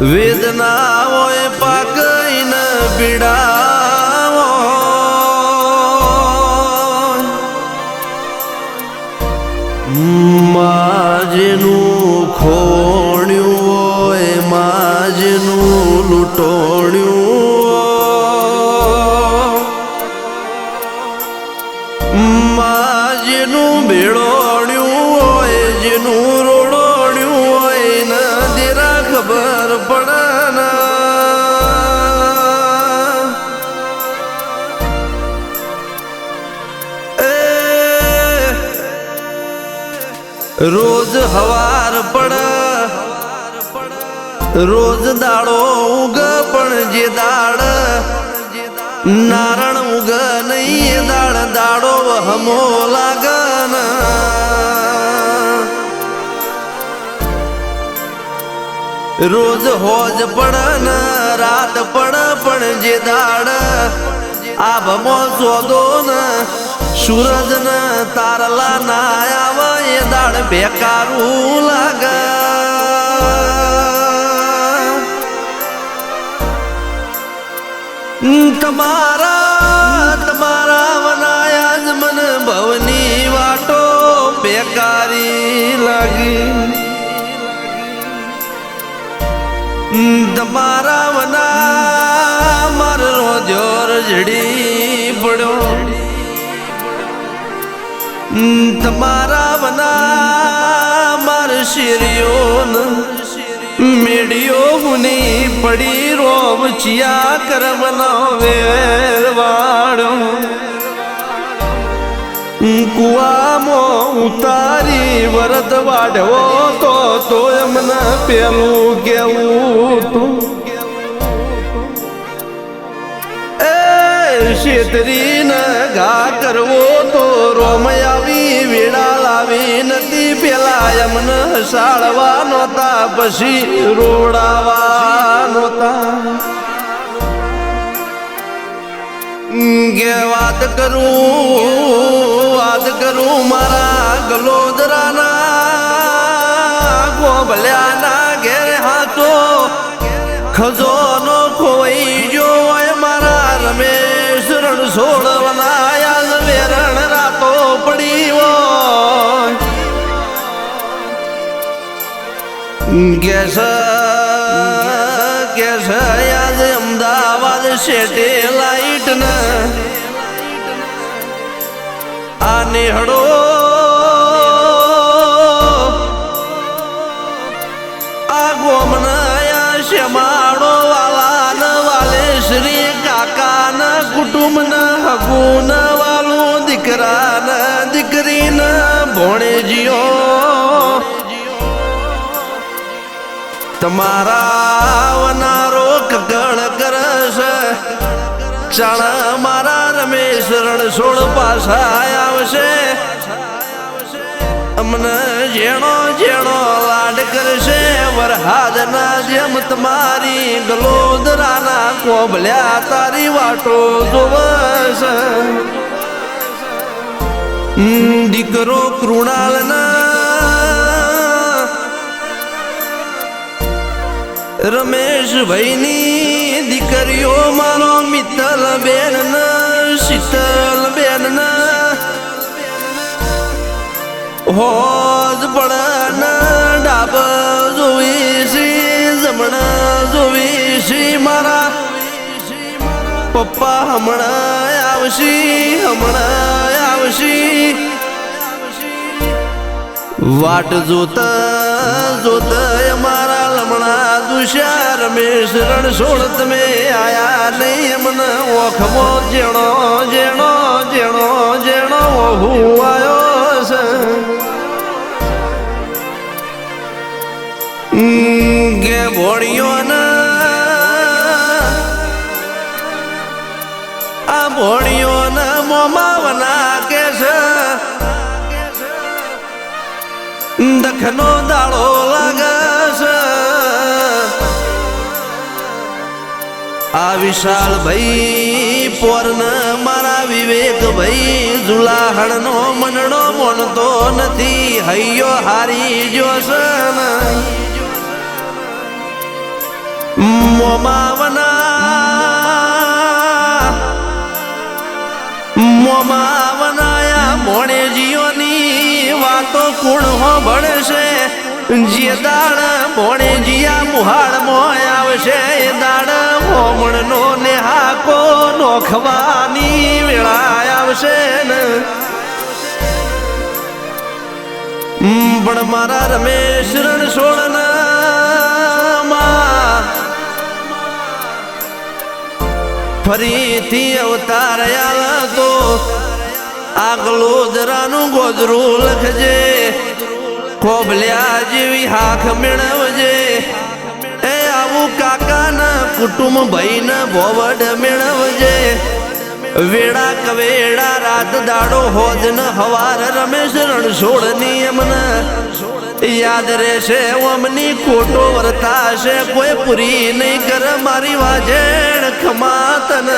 વેદના હોય પાકઈને પીડાવો માજનું ખોણ્યું હોય માજનું લૂંટોણ્યું માજનું ભેળોણ્યું હોય જેનું રોડોણ્યું હોય ને દેરા ખબર પડે રોજ હવાર પડ રોજ દાડો ઉગ પણ જે દાડ નારણ ઉગ નહીં દાડ દાડો હમો લાગન રોજ હોજ પડ ને રાત પડ પણ જે દાડ આભમો સોદો ને સૂરજ ને તારલા ના આવે એ દાડ બેકારું લાગે તમારા વનાયા જ મને ભવની વાટો બેકારી લાગી તમારા વના માર રોજો રજડી પડ્યો તમારા વના માર શેરીઓન મેડિયો હુની પડી રોમ ચિયા કરમનો વેરવાડો કુવામો ઉતારી વરદ વાઢવો તો એમને પેલું કેવું તું શેતરીને ઘા કરવો તો રોમ આવી વેળા લાવી નથી પેલા એમને સાળવા નહોતા પછી રોડાવા નહોતા કે વાત કરું મારા ગલોદરાના ગોભલ્યાના ઘેર હાથો ખજોનો ખોઈ જો મારા રમેશ રણ છોડવાના વેરણ રાતો પડી હોય કેસ યાદ અમદાવાદ સેટેલાઇટ ને આ નેહડો આ ગોમના શ્યામાડો વાલા વાલે શ્રી કાકા ના કુટુંબ ના હગુન વાલું દીકરા ના દીકરી ના ભોણે જીઓ તમારા વનારો કગળ કરશે ક્ષણ મારા રમેશ રણછોડ પાછા આવશે અમને જેણો જેણો લાડ કરશે વરહાદના જેમ તમારી ગલોદરાના કોભલ્યા તારી વાટો જોવશે દીકરો કૃણાલના રમેશ ભાઈની દીકરીઓ મારો મિત્તલ બેન ને શીતલ બેન ને હોજ પડ ડાબ જોવી છી જમણ જોવી છી મારા પપ્પા હમણાં આવશી વાટ જોતા મારા લમણા દુષ્યા રમેશ રણછોડ તમે આયા નહીં મને ઓખમો જેણો જેણો જેણો જેણો હું આવ્યો છે કે ભોળિયો આ ભોળિયો મોમાં લખનો દાડો લાગે છે આ વિશાલ ભાઈ પોરન મારા વિવેક ભાઈ જુલાહણ નો મનડો મોનતો નથી હૈયો હારી જોશે મોમાવનાયા મોણે જીઓની વાતો કુણ હો ભળશે જે દાડ મોણે જીયા મુહાડ મોય આવશે એ દાડ હોમણ નો નેહાકો નોખવાની વેળા આવશે ને પણ મારા રમેશ રણછોડ ફરીથી અવતાર આવે તો આગલો જરાનું ગોદરું લખજે કોબલ્યા જેવી હાથ મેળવજે એ આવું કાકાના કુટુંબ ભાઈને ભોવડ મેળવજે વેળા કવેડા રાત દાડો હોજ ન હવાર રમેશ રણછોડની અમને યાદ રહેશે અમની ખોટો વર્તાશે કોઈ પૂરી નહીં કર મારી વાજેણ ખમાતન